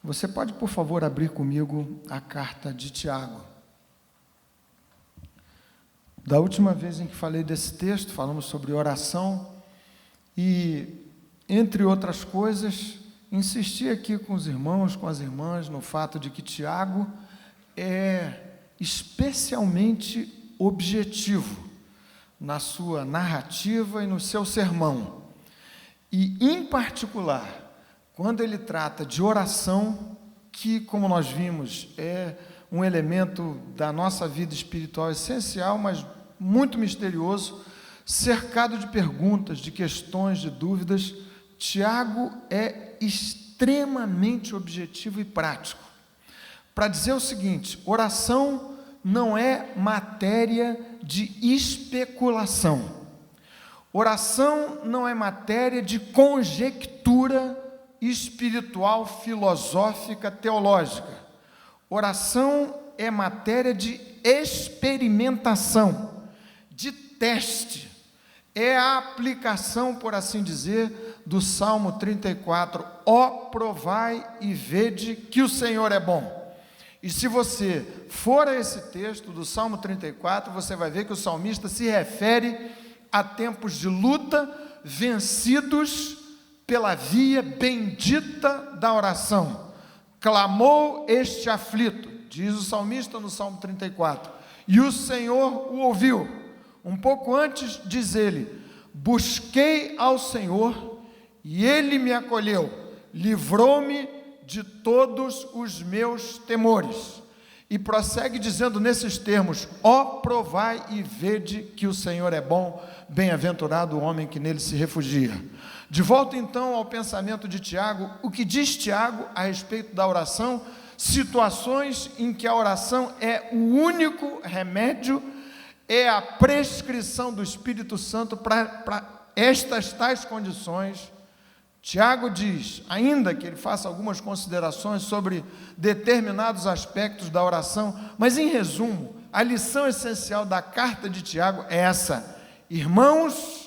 Você pode, por favor, abrir comigo a carta de Tiago. Da última vez em que falei desse texto, falamos sobre oração e, entre outras coisas, insisti aqui com os irmãos, com as irmãs, no fato de que Tiago é especialmente objetivo na sua narrativa e no seu sermão. E, em particular, quando ele trata de oração, que, como nós vimos, é um elemento da nossa vida espiritual essencial, mas muito misterioso, cercado de perguntas, de questões, de dúvidas, Tiago é extremamente objetivo e prático. Para dizer o seguinte: oração não é matéria de especulação. Oração não é matéria de conjectura espiritual, filosófica, teológica. Oração é matéria de experimentação, de teste. É a aplicação, por assim dizer, do Salmo 34. Ó, provai e vede que o Senhor é bom. E se você for a esse texto do Salmo 34, você vai ver que o salmista se refere a tempos de luta vencidos pela via bendita da oração. Clamou este aflito, diz o salmista no Salmo 34, e o Senhor o ouviu. Um pouco antes diz ele: busquei ao Senhor e ele me acolheu, livrou-me de todos os meus temores. E prossegue dizendo nesses termos: ó, provai e vede que o Senhor é bom, bem-aventurado o homem que nele se refugia. De volta então ao pensamento de Tiago, o que diz Tiago a respeito da oração? Situações em que a oração é o único remédio, é a prescrição do Espírito Santo para estas tais condições. Tiago diz, ainda que ele faça algumas considerações sobre determinados aspectos da oração, mas em resumo, a lição essencial da carta de Tiago é essa: irmãos,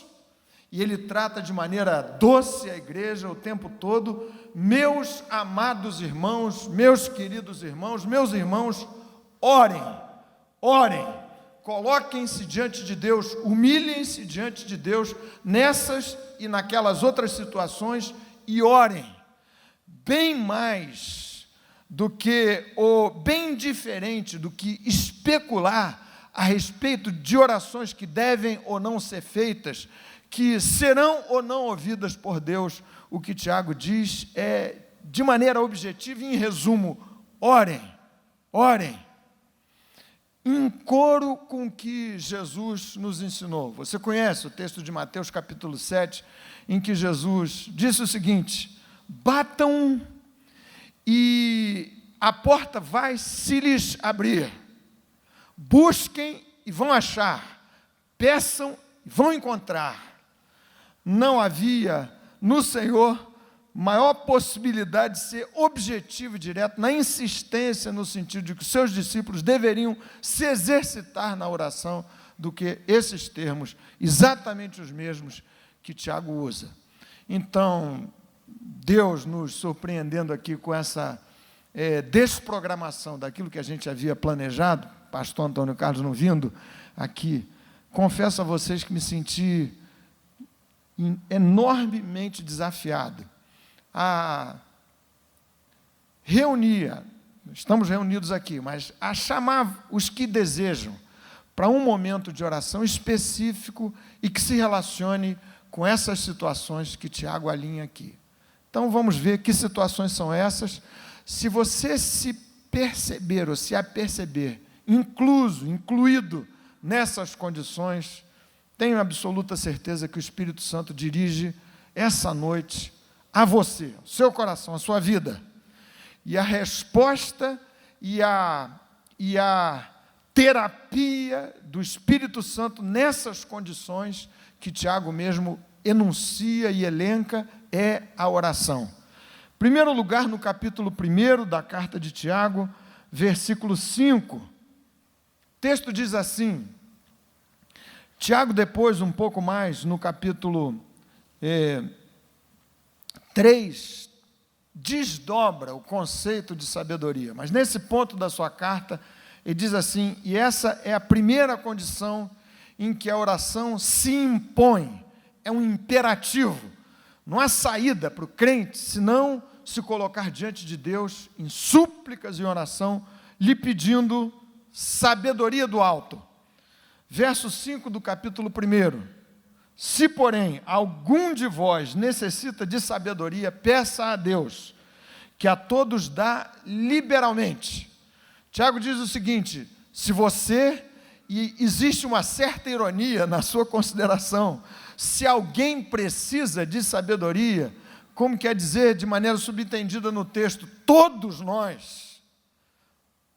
e ele trata de maneira doce a igreja o tempo todo, meus amados irmãos, meus queridos irmãos, meus irmãos, orem, orem, coloquem-se diante de Deus, humilhem-se diante de Deus nessas e naquelas outras situações e orem, bem mais do que, ou bem diferente do que especular a respeito de orações que devem ou não ser feitas, que serão ou não ouvidas por Deus. O que Tiago diz é, de maneira objetiva e em resumo: orem, orem, em coro com o que Jesus nos ensinou. Você conhece o texto de Mateus capítulo 7, em que Jesus disse o seguinte: batam e a porta vai se lhes abrir, busquem e vão achar, peçam e vão encontrar. Não havia no Senhor maior possibilidade de ser objetivo e direto na insistência, no sentido de que os seus discípulos deveriam se exercitar na oração, do que esses termos, exatamente os mesmos que Tiago usa. Então, Deus nos surpreendendo aqui com essa desprogramação daquilo que a gente havia planejado, pastor Antônio Carlos não vindo aqui, confesso a vocês que me senti enormemente desafiado a reunir, estamos reunidos aqui, mas a chamar os que desejam para um momento de oração específico e que se relacione com essas situações que Tiago alinha aqui. Então vamos ver que situações são essas. Se você se perceber ou se aperceber incluído nessas condições, tenho absoluta certeza que o Espírito Santo dirige essa noite a você, ao seu coração, a sua vida. E a resposta e a terapia do Espírito Santo nessas condições que Tiago mesmo enuncia e elenca é a oração. Em primeiro lugar, no capítulo 1 da carta de Tiago, versículo 5, o texto diz assim. Tiago, depois, um pouco mais, no capítulo 3, desdobra o conceito de sabedoria. Mas nesse ponto da sua carta, ele diz assim, e essa é a primeira condição em que a oração se impõe, é um imperativo. Não há saída para o crente, senão se colocar diante de Deus em súplicas e oração, lhe pedindo sabedoria do alto. Verso 5 do capítulo 1. Se, porém, algum de vós necessita de sabedoria, peça a Deus, que a todos dá liberalmente. Tiago diz o seguinte, se você, e existe uma certa ironia na sua consideração, se alguém precisa de sabedoria, como quer dizer, de maneira subentendida no texto, todos nós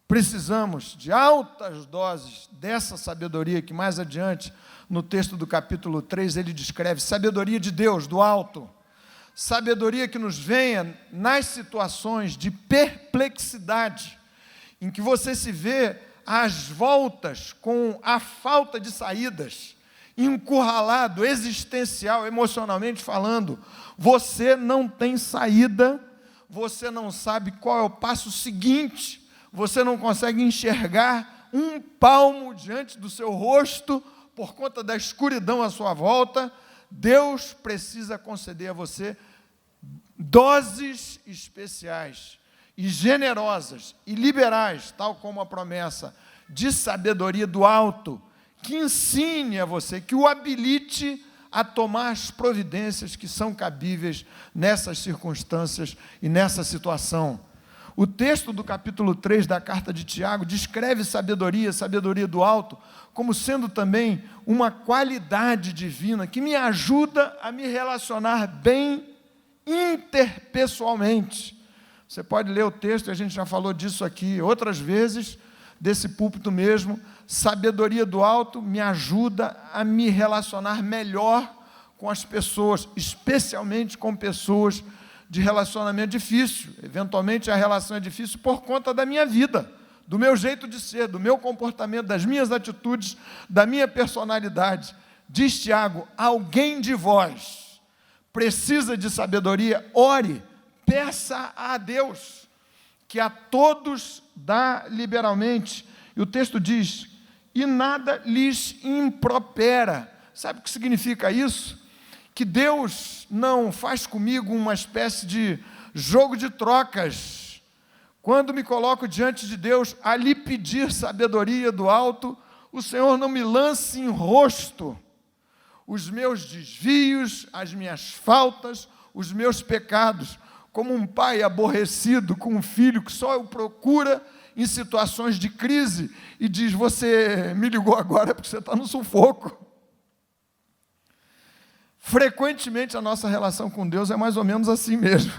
precisamos de altas doses dessa sabedoria, que mais adiante, no texto do capítulo 3, ele descreve sabedoria de Deus, do alto, sabedoria que nos venha nas situações de perplexidade, em que você se vê às voltas com a falta de saídas, encurralado, existencial, emocionalmente falando, você não tem saída, você não sabe qual é o passo seguinte, você não consegue enxergar um palmo diante do seu rosto, por conta da escuridão à sua volta. Deus precisa conceder a você doses especiais e generosas e liberais, tal como a promessa de sabedoria do alto, que ensine a você, que o habilite a tomar as providências que são cabíveis nessas circunstâncias e nessa situação. O texto do capítulo 3 da carta de Tiago descreve sabedoria do alto, como sendo também uma qualidade divina que me ajuda a me relacionar bem interpessoalmente. Você pode ler o texto, a gente já falou disso aqui outras vezes, desse púlpito mesmo. Sabedoria do alto me ajuda a me relacionar melhor com as pessoas, especialmente com pessoas de relacionamento difícil. Eventualmente a relação é difícil por conta da minha vida, do meu jeito de ser, do meu comportamento, das minhas atitudes, da minha personalidade. Diz Tiago, alguém de vós precisa de sabedoria, ore, peça a Deus, que a todos dá liberalmente. E o texto diz, e nada lhes impropera. Sabe o que significa isso? Que Deus não faz comigo uma espécie de jogo de trocas. Quando me coloco diante de Deus a lhe pedir sabedoria do alto, o Senhor não me lance em rosto os meus desvios, as minhas faltas, os meus pecados, como um pai aborrecido com um filho que só o procura em situações de crise e diz, você me ligou agora porque você está no sufoco. Frequentemente a nossa relação com Deus é mais ou menos assim mesmo.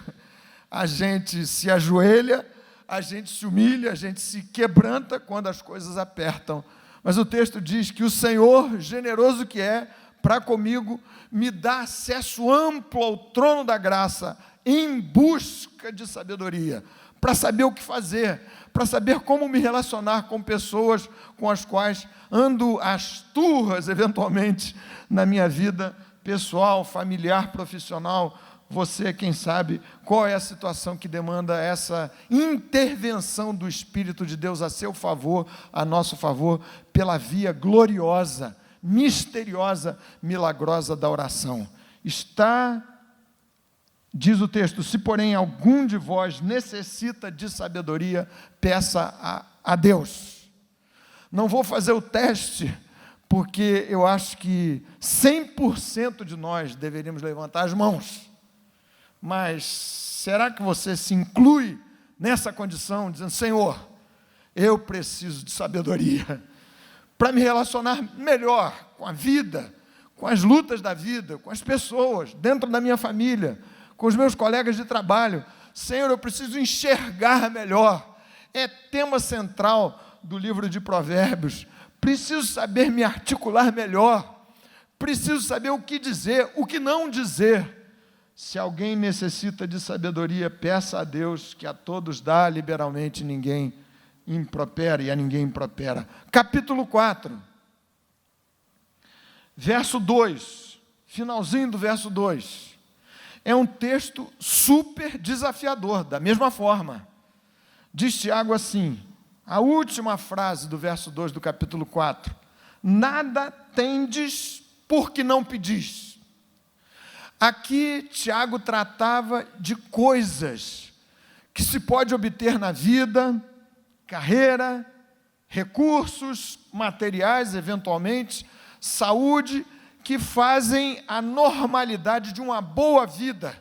A gente se ajoelha, a gente se humilha, a gente se quebranta quando as coisas apertam. Mas o texto diz que o Senhor, generoso que é, para comigo, me dá acesso amplo ao trono da graça, em busca de sabedoria, para saber o que fazer, para saber como me relacionar com pessoas com as quais ando às turras, eventualmente, na minha vida pessoal, familiar, profissional. Você, quem sabe, qual é a situação que demanda essa intervenção do Espírito de Deus a seu favor, a nosso favor, pela via gloriosa, misteriosa, milagrosa da oração. Diz o texto, se porém algum de vós necessita de sabedoria, peça a Deus. Não vou fazer o teste, porque eu acho que 100% de nós deveríamos levantar as mãos. Mas será que você se inclui nessa condição, dizendo, Senhor, eu preciso de sabedoria para me relacionar melhor com a vida, com as lutas da vida, com as pessoas, dentro da minha família, com os meus colegas de trabalho. Senhor, eu preciso enxergar melhor. É tema central do livro de Provérbios. Preciso saber me articular melhor. Preciso saber o que dizer, o que não dizer. Se alguém necessita de sabedoria, peça a Deus, que a todos dá liberalmente, ninguém impropera e a ninguém impropera. Capítulo 4, verso 2, finalzinho do verso 2. é um texto super desafiador, da mesma forma. Diz Tiago assim, a última frase do verso 2 do capítulo 4, nada tendes porque não pedis. Aqui Tiago tratava de coisas que se pode obter na vida, carreira, recursos materiais, eventualmente, saúde, que fazem a normalidade de uma boa vida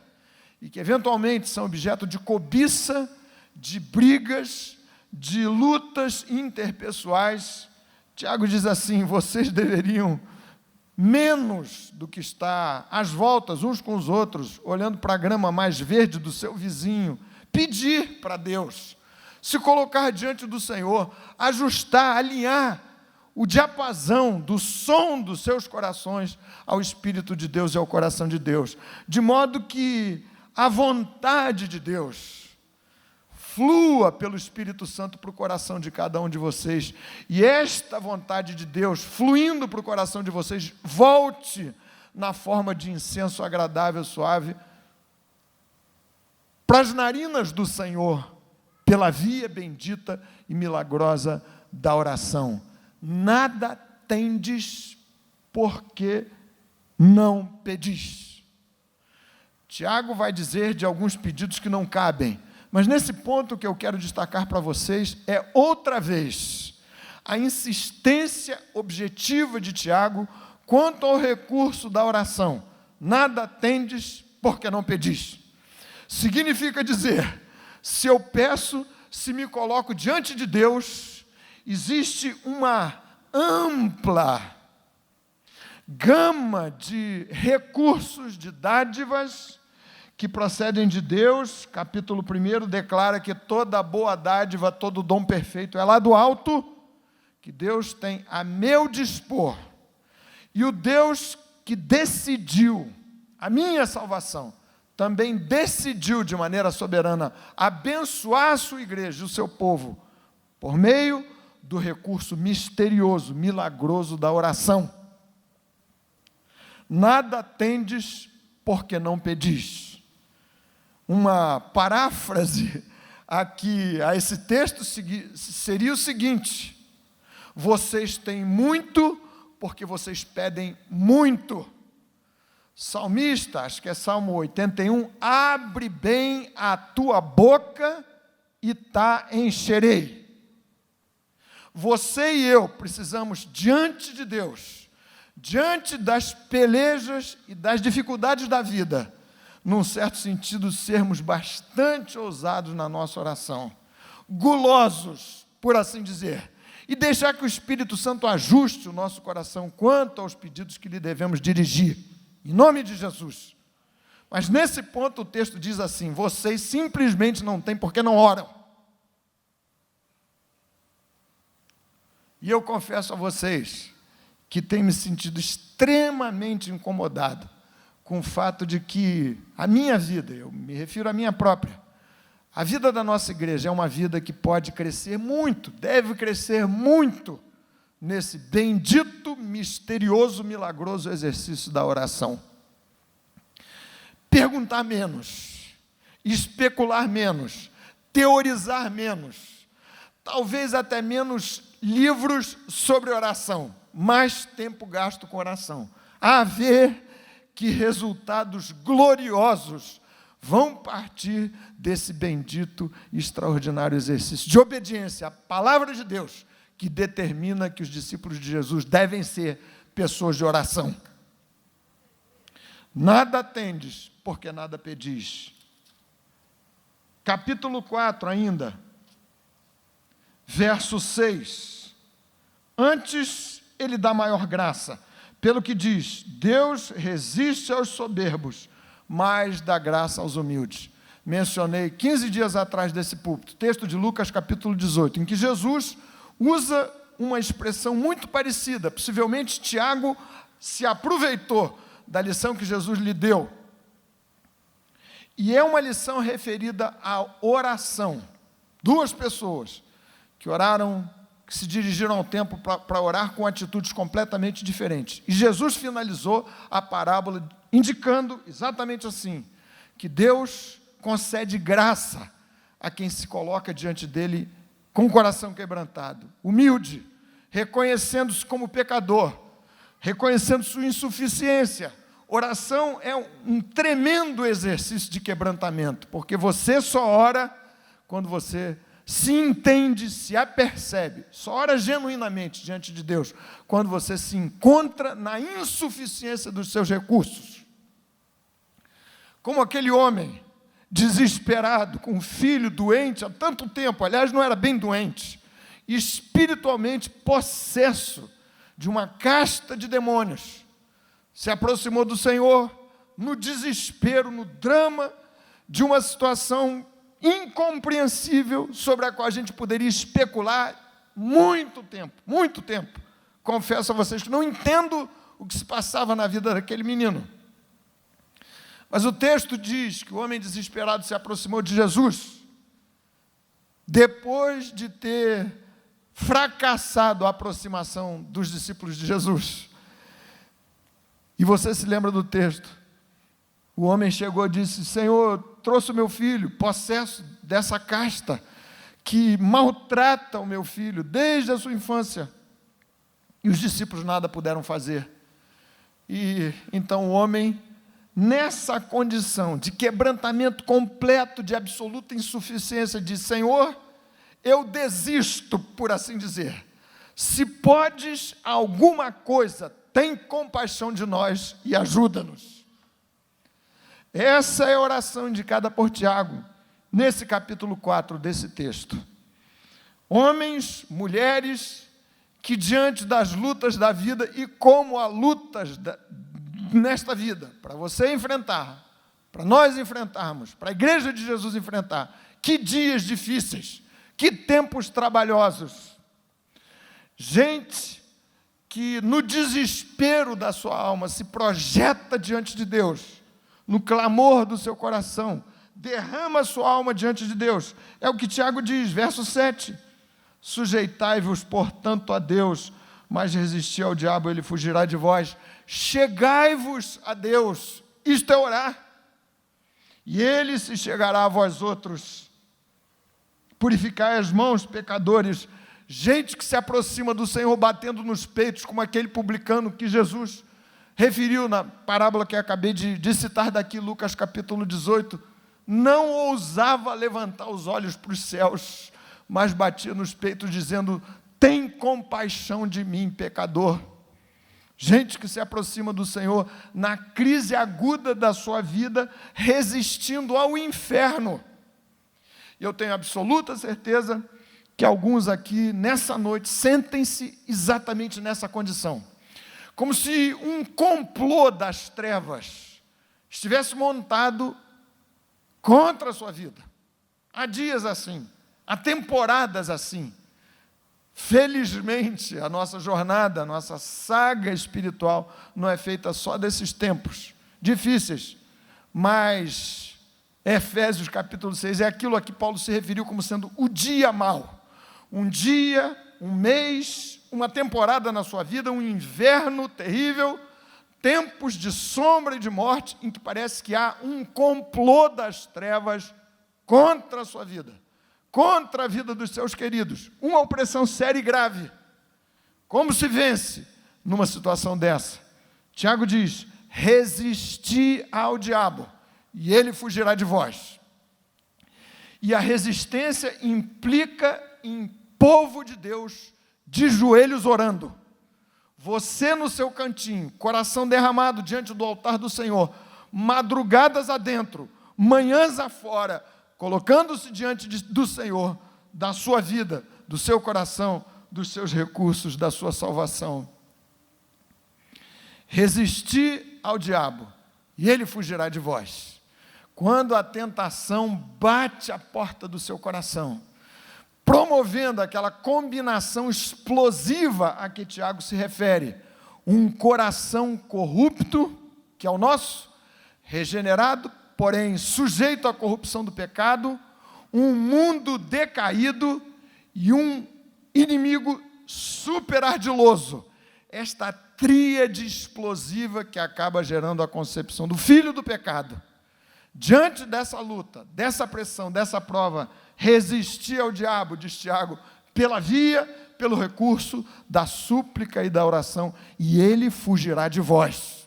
e que, eventualmente, são objeto de cobiça, de brigas, de lutas interpessoais. Tiago diz assim, vocês deveriam, menos do que estar às voltas uns com os outros, olhando para a grama mais verde do seu vizinho, pedir para Deus, se colocar diante do Senhor, ajustar, alinhar o diapasão do som dos seus corações ao Espírito de Deus e ao coração de Deus, de modo que a vontade de Deus flua pelo Espírito Santo para o coração de cada um de vocês, e esta vontade de Deus, fluindo para o coração de vocês, volte na forma de incenso agradável, suave, para as narinas do Senhor, pela via bendita e milagrosa da oração. Nada tendes porque não pedis. Tiago vai dizer de alguns pedidos que não cabem, mas nesse ponto que eu quero destacar para vocês é outra vez a insistência objetiva de Tiago quanto ao recurso da oração. Nada tendes porque não pedis. Significa dizer, se eu peço, se me coloco diante de Deus, existe uma ampla gama de recursos, de dádivas que procedem de Deus. Capítulo 1 declara que toda boa dádiva, todo dom perfeito é lá do alto, que Deus tem a meu dispor. E o Deus que decidiu a minha salvação, também decidiu de maneira soberana abençoar a sua igreja, o seu povo, por meio do recurso misterioso, milagroso da oração. Nada tendes porque não pedis. Uma paráfrase aqui a esse texto seria o seguinte: vocês têm muito porque vocês pedem muito. Salmista, acho que é Salmo 81, abre bem a tua boca e tá encherei. Você e eu precisamos, diante de Deus, diante das pelejas e das dificuldades da vida, num certo sentido, sermos bastante ousados na nossa oração, gulosos, por assim dizer, e deixar que o Espírito Santo ajuste o nosso coração quanto aos pedidos que lhe devemos dirigir, em nome de Jesus. Mas nesse ponto o texto diz assim, vocês simplesmente não têm porque não oram. E eu confesso a vocês que tenho me sentido extremamente incomodado com o fato de que a minha vida, eu me refiro à minha própria, a vida da nossa igreja é uma vida que pode crescer muito, deve crescer muito, nesse bendito, misterioso, milagroso exercício da oração. Perguntar menos, especular menos, teorizar menos, talvez até menos livros sobre oração, mais tempo gasto com oração. A ver que resultados gloriosos vão partir desse bendito e extraordinário exercício de obediência à palavra de Deus, que determina que os discípulos de Jesus devem ser pessoas de oração. Nada tendes, porque nada pedis. Capítulo 4 ainda, verso 6. Antes ele dá maior graça, pelo que diz, Deus resiste aos soberbos, mas dá graça aos humildes. Mencionei 15 dias atrás desse púlpito, texto de Lucas capítulo 18, em que Jesus usa uma expressão muito parecida. Possivelmente Tiago se aproveitou da lição que Jesus lhe deu. E é uma lição referida à oração. Duas pessoas que oraram, que se dirigiram ao templo para orar com atitudes completamente diferentes. E Jesus finalizou a parábola indicando exatamente assim: que Deus concede graça a quem se coloca diante dele com o coração quebrantado, humilde, reconhecendo-se como pecador, reconhecendo sua insuficiência. Oração é um tremendo exercício de quebrantamento, porque você só ora quando você se entende, se apercebe, só ora genuinamente diante de Deus, quando você se encontra na insuficiência dos seus recursos. Como aquele homem desesperado, com um filho doente há tanto tempo, aliás, não era bem doente, espiritualmente possesso de uma casta de demônios, se aproximou do Senhor no desespero, no drama de uma situação incompreensível sobre a qual a gente poderia especular muito tempo. Confesso a vocês que não entendo o que se passava na vida daquele menino. Mas o texto diz que o homem desesperado se aproximou de Jesus, depois de ter fracassado a aproximação dos discípulos de Jesus. E você se lembra do texto? O homem chegou e disse: Senhor, trouxe o meu filho, possesso dessa casta, que maltrata o meu filho desde a sua infância. E os discípulos nada puderam fazer. E então o homem, nessa condição de quebrantamento completo, de absoluta insuficiência, diz: Senhor, eu desisto, por assim dizer. Se podes alguma coisa, tem compaixão de nós e ajuda-nos. Essa é a oração indicada por Tiago, nesse capítulo 4 desse texto. Homens, mulheres, que diante das lutas da vida, e como há lutas nesta vida, para você enfrentar, para nós enfrentarmos, para a igreja de Jesus enfrentar, que dias difíceis, que tempos trabalhosos. Gente que no desespero da sua alma se projeta diante de Deus, no clamor do seu coração, derrama sua alma diante de Deus. É o que Tiago diz, verso 7. Sujeitai-vos, portanto, a Deus, mas resisti ao diabo, ele fugirá de vós. Chegai-vos a Deus, isto é orar, e ele se chegará a vós outros. Purificai as mãos, pecadores. Gente que se aproxima do Senhor batendo nos peitos, como aquele publicano que Jesus referiu na parábola que acabei de citar daqui, Lucas capítulo 18, não ousava levantar os olhos para os céus, mas batia nos peitos dizendo: tem compaixão de mim, pecador. Gente que se aproxima do Senhor na crise aguda da sua vida, resistindo ao inferno. E eu tenho absoluta certeza que alguns aqui, nessa noite, sentem-se exatamente nessa condição. Como se um complô das trevas estivesse montado contra a sua vida. Há dias assim, há temporadas assim. Felizmente, a nossa jornada, a nossa saga espiritual não é feita só desses tempos difíceis, mas Efésios capítulo 6 é aquilo a que Paulo se referiu como sendo o dia mau. Um dia, um mês, uma temporada na sua vida, um inverno terrível, tempos de sombra e de morte, em que parece que há um complô das trevas contra a sua vida, contra a vida dos seus queridos, uma opressão séria e grave. Como se vence numa situação dessa? Tiago diz: resisti ao diabo, e ele fugirá de vós. E a resistência implica em povo de Deus de joelhos orando. Você no seu cantinho, coração derramado diante do altar do Senhor, madrugadas adentro, manhãs afora, colocando-se diante do Senhor, da sua vida, do seu coração, dos seus recursos, da sua salvação. Resisti ao diabo, e ele fugirá de vós. Quando a tentação bate à porta do seu coração, promovendo aquela combinação explosiva a que Tiago se refere, um coração corrupto, que é o nosso, regenerado, porém sujeito à corrupção do pecado, um mundo decaído e um inimigo super ardiloso. Esta tríade explosiva que acaba gerando a concepção do filho do pecado, diante dessa luta, dessa pressão, dessa prova, resistir ao diabo, diz Tiago, pelo recurso da súplica e da oração, e ele fugirá de vós.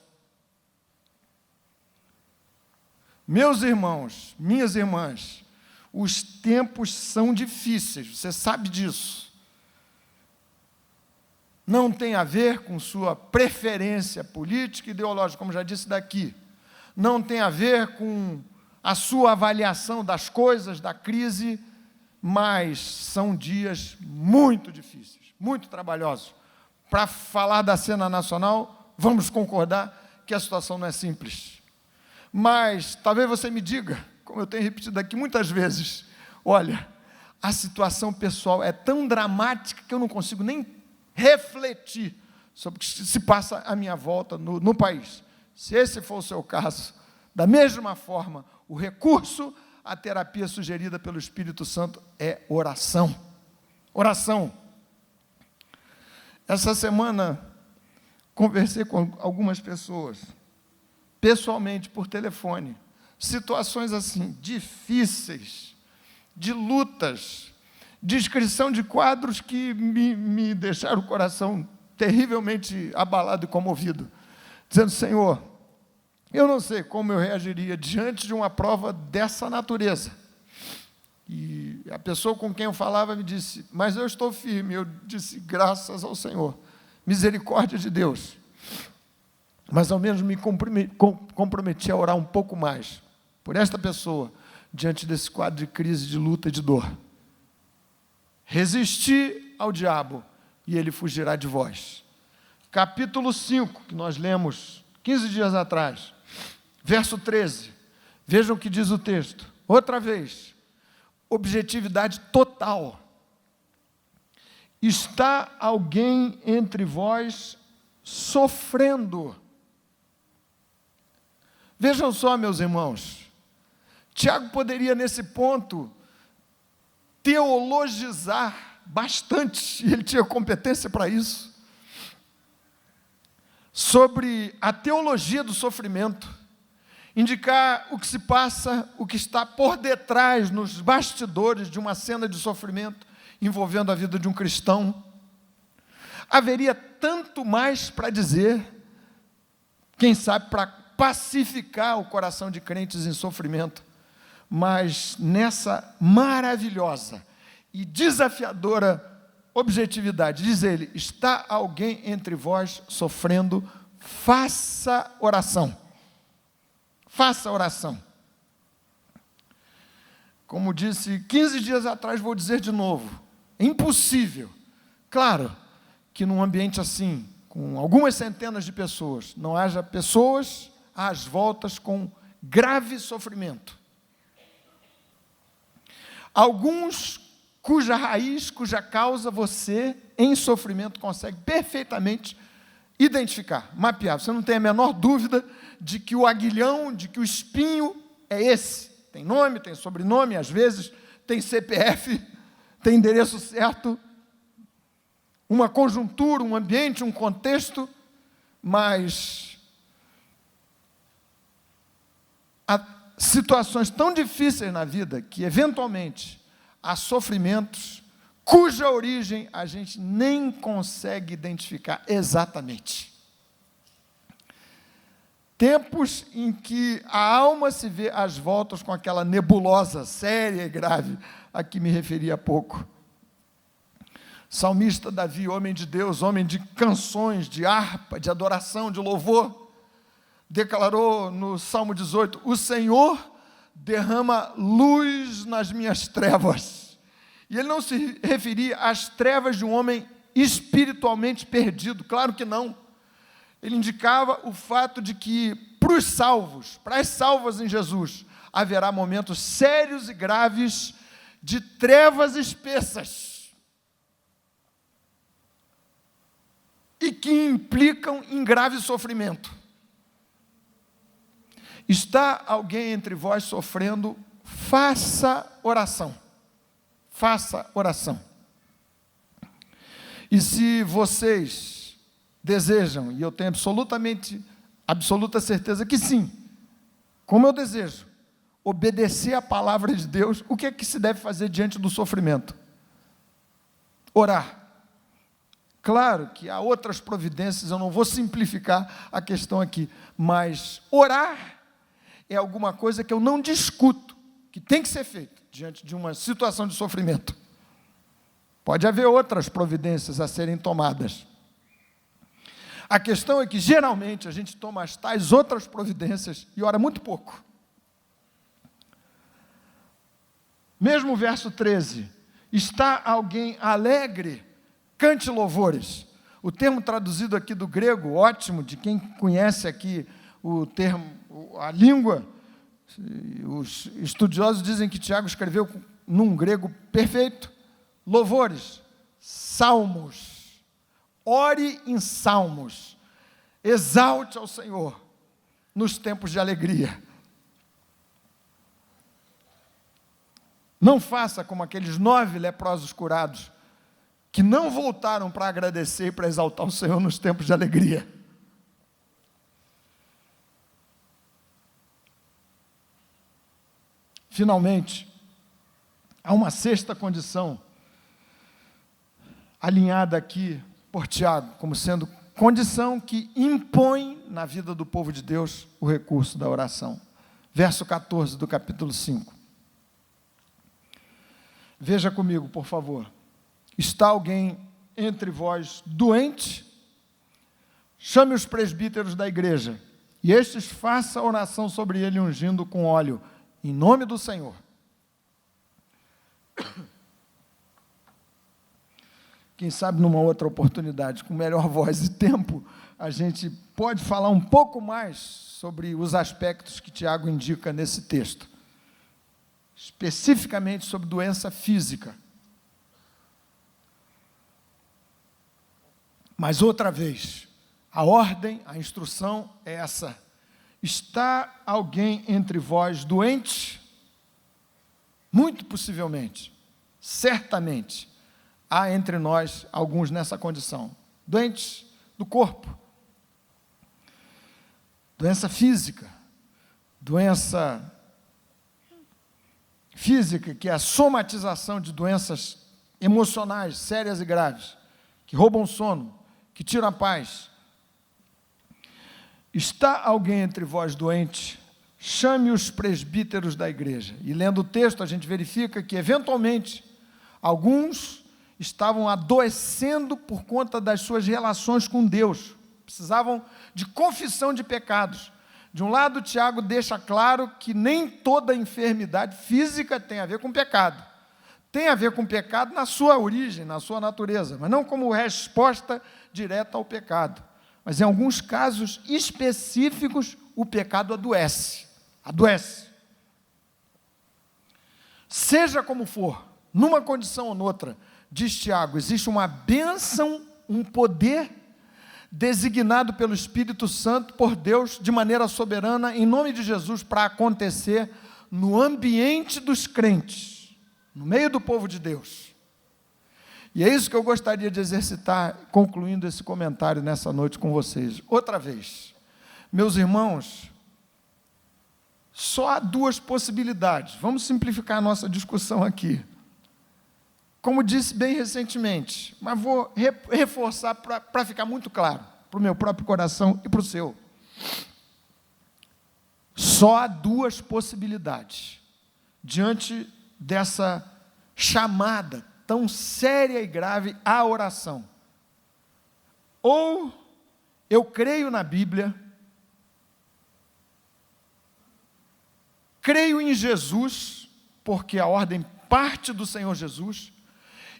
Meus irmãos, minhas irmãs, os tempos são difíceis, você sabe disso. Não tem a ver com sua preferência política e ideológica, como já disse daqui. Não tem a ver com a sua avaliação das coisas, da crise, mas são dias muito difíceis, muito trabalhosos. Para falar da cena nacional, vamos concordar que a situação não é simples. Mas talvez você me diga, como eu tenho repetido aqui muitas vezes, olha, a situação pessoal é tão dramática que eu não consigo nem refletir sobre o que se passa à minha volta no país. Se esse for o seu caso, da mesma forma, o recurso à terapia sugerida pelo Espírito Santo é oração. Oração. Essa semana, conversei com algumas pessoas, pessoalmente, por telefone, situações assim, difíceis, de lutas, descrição de quadros que me deixaram o coração terrivelmente abalado e comovido, dizendo: Senhor, eu não sei como eu reagiria diante de uma prova dessa natureza. E a pessoa com quem eu falava me disse: mas eu estou firme. Eu disse: graças ao Senhor, misericórdia de Deus. Mas ao menos me comprometi a orar um pouco mais por esta pessoa, diante desse quadro de crise, de luta e de dor. Resisti ao diabo e ele fugirá de vós. Capítulo 5, que nós lemos 15 dias atrás, verso 13. Vejam o que diz o texto. Outra vez, objetividade total. Está alguém entre vós sofrendo? Vejam só, meus irmãos, Tiago poderia, nesse ponto, teologizar bastante, e ele tinha competência para isso, sobre a teologia do sofrimento, indicar o que se passa, o que está por detrás, nos bastidores de uma cena de sofrimento, envolvendo a vida de um cristão. Haveria tanto mais para dizer, quem sabe para pacificar o coração de crentes em sofrimento, mas nessa maravilhosa e desafiadora objetividade, diz ele: está alguém entre vós sofrendo, faça oração. Faça oração. Como disse 15 dias atrás, vou dizer de novo, é impossível, claro, que num ambiente assim, com algumas centenas de pessoas, não haja pessoas às voltas com grave sofrimento. Alguns cuja raiz, cuja causa você, em sofrimento, consegue perfeitamente identificar, mapear. Você não tem a menor dúvida de que o aguilhão, de que o espinho é esse. Tem nome, tem sobrenome, às vezes tem CPF, tem endereço certo, uma conjuntura, um ambiente, um contexto, mas há situações tão difíceis na vida que, eventualmente, há sofrimentos cuja origem a gente nem consegue identificar exatamente. Tempos em que a alma se vê às voltas com aquela nebulosa séria e grave a que me referi há pouco. Salmista Davi, homem de Deus, homem de canções, de harpa, de adoração, de louvor, declarou no Salmo 18: o Senhor derrama luz nas minhas trevas. E ele não se referia às trevas de um homem espiritualmente perdido, claro que não. Ele indicava o fato de que, para os salvos, para as salvas em Jesus, haverá momentos sérios e graves de trevas espessas e que implicam em grave sofrimento. Está alguém entre vós sofrendo? Faça oração. Faça oração. E se vocês desejam, e eu tenho absoluta certeza que sim, como eu desejo, obedecer a palavra de Deus, o que é que se deve fazer diante do sofrimento? Orar. Claro que há outras providências, eu não vou simplificar a questão aqui, mas orar é alguma coisa que eu não discuto, que tem que ser feito diante de uma situação de sofrimento. Pode haver outras providências a serem tomadas. A questão é que, geralmente, a gente toma as tais outras providências e ora muito pouco. Mesmo o verso 13, está alguém alegre? Cante louvores. O termo traduzido aqui do grego, ótimo, de quem conhece aqui o termo, a língua, os estudiosos dizem que Tiago escreveu num grego perfeito, louvores, salmos, ore em salmos, exalte ao Senhor nos tempos de alegria. Não faça como aqueles 9 leprosos curados, que não voltaram para agradecer e para exaltar o Senhor nos tempos de alegria. Finalmente, há uma sexta condição, alinhada aqui por Tiago, como sendo condição que impõe na vida do povo de Deus o recurso da oração. Verso 14 do capítulo 5. Veja comigo, por favor. Está alguém entre vós doente? Chame os presbíteros da igreja, e estes façam oração sobre ele, ungindo com óleo, em nome do Senhor. Quem sabe numa outra oportunidade, com melhor voz e tempo, a gente pode falar um pouco mais sobre os aspectos que Tiago indica nesse texto. Especificamente sobre doença física. Mas outra vez, a ordem, a instrução é essa. Está alguém entre vós doente? Muito possivelmente, certamente, há entre nós alguns nessa condição. Doentes do corpo, doença física, doença física, que é a somatização de doenças emocionais, sérias e graves, que roubam sono, que tiram a paz. Está alguém entre vós doente? Chame os presbíteros da igreja. E lendo o texto, a gente verifica que, eventualmente, alguns estavam adoecendo por conta das suas relações com Deus. Precisavam de confissão de pecados. De um lado, Tiago deixa claro que nem toda enfermidade física tem a ver com pecado. Tem a ver com pecado na sua origem, na sua natureza, mas não como resposta direta ao pecado. Mas em alguns casos específicos, o pecado adoece. Adoece. Seja como for, numa condição ou noutra, diz Tiago, existe uma bênção, um poder designado pelo Espírito Santo por Deus de maneira soberana, em nome de Jesus, para acontecer no ambiente dos crentes, no meio do povo de Deus. E é isso que eu gostaria de exercitar, concluindo esse comentário nessa noite com vocês. Outra vez, meus irmãos, só há 2 possibilidades. Vamos simplificar a nossa discussão aqui. Como disse bem recentemente, mas vou reforçar para ficar muito claro, para o meu próprio coração e para o seu. Só há 2 possibilidades diante dessa chamada tão séria e grave à oração. Ou eu creio na Bíblia, creio em Jesus, porque a ordem parte do Senhor Jesus,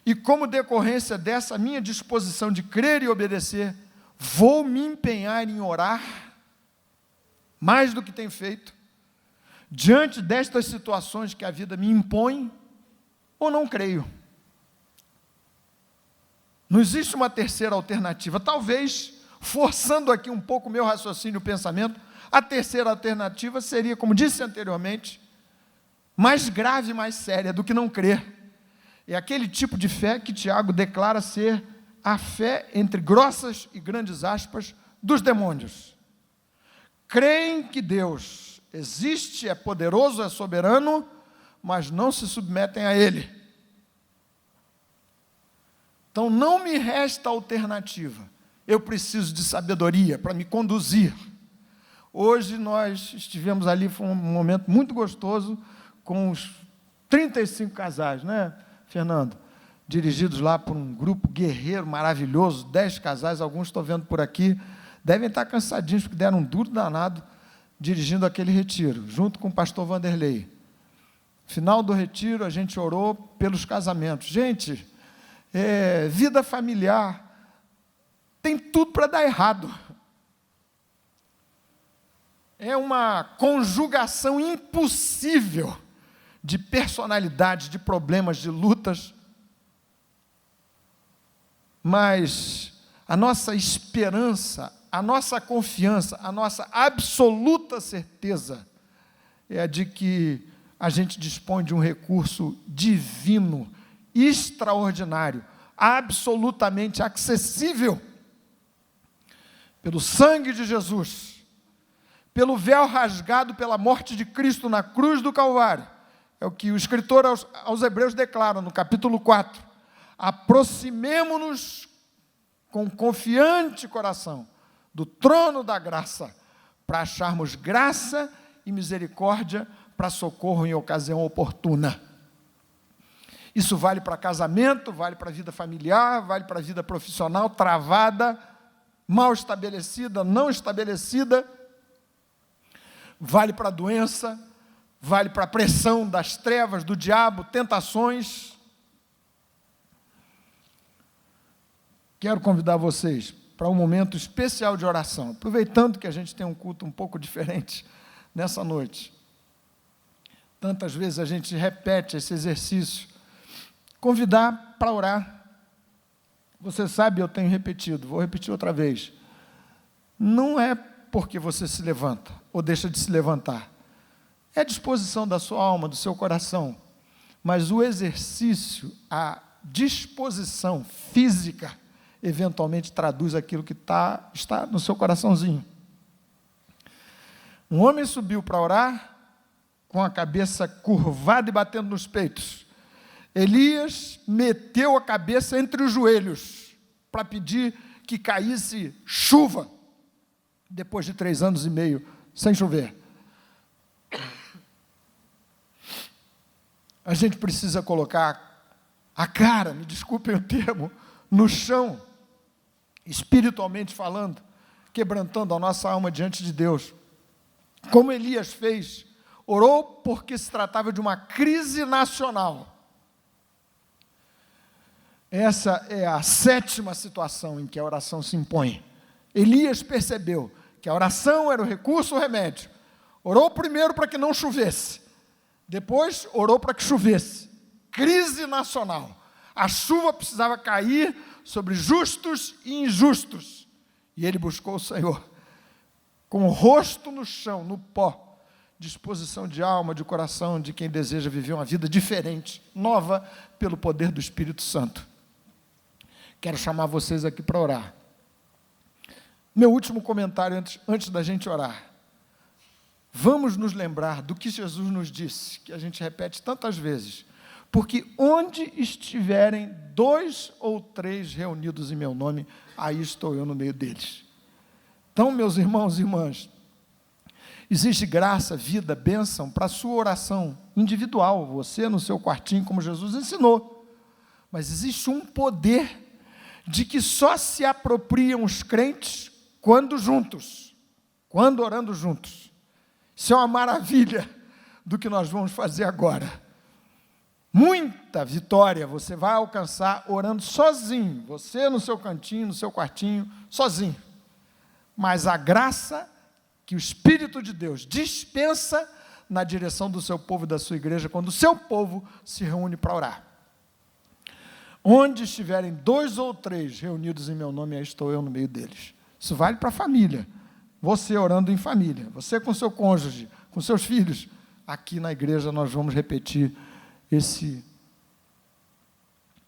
e como decorrência dessa minha disposição de crer e obedecer, vou me empenhar em orar, mais do que tenho feito, diante destas situações que a vida me impõe, ou não creio. Não existe uma terceira alternativa. Talvez, forçando aqui um pouco o meu raciocínio e o pensamento, a terceira alternativa seria, como disse anteriormente, mais grave e mais séria do que não crer. É aquele tipo de fé que Tiago declara ser a fé, entre grossas e grandes aspas, dos demônios. Creem que Deus existe, é poderoso, é soberano, mas não se submetem a Ele. Então não me resta alternativa. Eu preciso de sabedoria para me conduzir. Hoje nós estivemos ali, foi um momento muito gostoso, com os 35 casais, né, Fernando? Dirigidos lá por um grupo guerreiro maravilhoso, 10 casais, alguns estou vendo por aqui, devem estar cansadinhos, porque deram um duro danado, dirigindo aquele retiro, junto com o pastor Vanderlei. Final do retiro, a gente orou pelos casamentos. Gente, vida familiar tem tudo para dar errado. É uma conjugação impossível de personalidades, de problemas, de lutas. Mas a nossa esperança, a nossa confiança, a nossa absoluta certeza é a de que a gente dispõe de um recurso divino, extraordinário, absolutamente acessível, pelo sangue de Jesus, pelo véu rasgado pela morte de Cristo na cruz do Calvário. É o que o escritor aos Hebreus declara no capítulo 4. Aproximemo-nos com confiante coração do trono da graça, para acharmos graça e misericórdia para socorro em ocasião oportuna. Isso vale para casamento, vale para a vida familiar, vale para a vida profissional, travada, mal estabelecida, não estabelecida, vale para a doença, vale para a pressão das trevas, do diabo, tentações. Quero convidar vocês para um momento especial de oração, aproveitando que a gente tem um culto um pouco diferente nessa noite. Tantas vezes a gente repete esse exercício. Convidar para orar. Você sabe, eu tenho repetido, vou repetir outra vez. Não é porque você se levanta ou deixa de se levantar. É a disposição da sua alma, do seu coração. Mas o exercício, a disposição física, eventualmente traduz aquilo que está no seu coraçãozinho. Um homem subiu para orar, com a cabeça curvada e batendo nos peitos. Elias meteu a cabeça entre os joelhos, para pedir que caísse chuva, depois de 3 anos e meio sem chover. A gente precisa colocar a cara, me desculpem o termo, no chão, espiritualmente falando, quebrantando a nossa alma diante de Deus. Como Elias fez, orou porque se tratava de uma crise nacional. Essa é a 7ª situação em que a oração se impõe. Elias percebeu que a oração era o recurso, o remédio. Orou primeiro para que não chovesse. Depois orou para que chovesse. Crise nacional. A chuva precisava cair sobre justos e injustos. E ele buscou o Senhor, com o rosto no chão, no pó, disposição de alma, de coração, de quem deseja viver uma vida diferente, nova, pelo poder do Espírito Santo. Quero chamar vocês aqui para orar. Meu último comentário antes da gente orar. Vamos nos lembrar do que Jesus nos disse, que a gente repete tantas vezes. Porque onde estiverem 2 ou 3 reunidos em meu nome, aí estou eu no meio deles. Então, meus irmãos e irmãs, existe graça, vida, bênção para a sua oração individual, você no seu quartinho, como Jesus ensinou. Mas existe um poder de que só se apropriam os crentes quando juntos, quando orando juntos. Isso é uma maravilha do que nós vamos fazer agora. Muita vitória você vai alcançar orando sozinho, você no seu cantinho, no seu quartinho, sozinho. Mas a graça que o Espírito de Deus dispensa na direção do seu povo e da sua igreja, quando o seu povo se reúne para orar. Onde estiverem 2 ou 3 reunidos em meu nome, aí estou eu no meio deles. Isso vale para a família. Você orando em família, você com seu cônjuge, com seus filhos. Aqui na igreja nós vamos repetir esse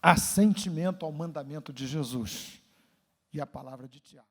assentimento ao mandamento de Jesus e a palavra de Tiago.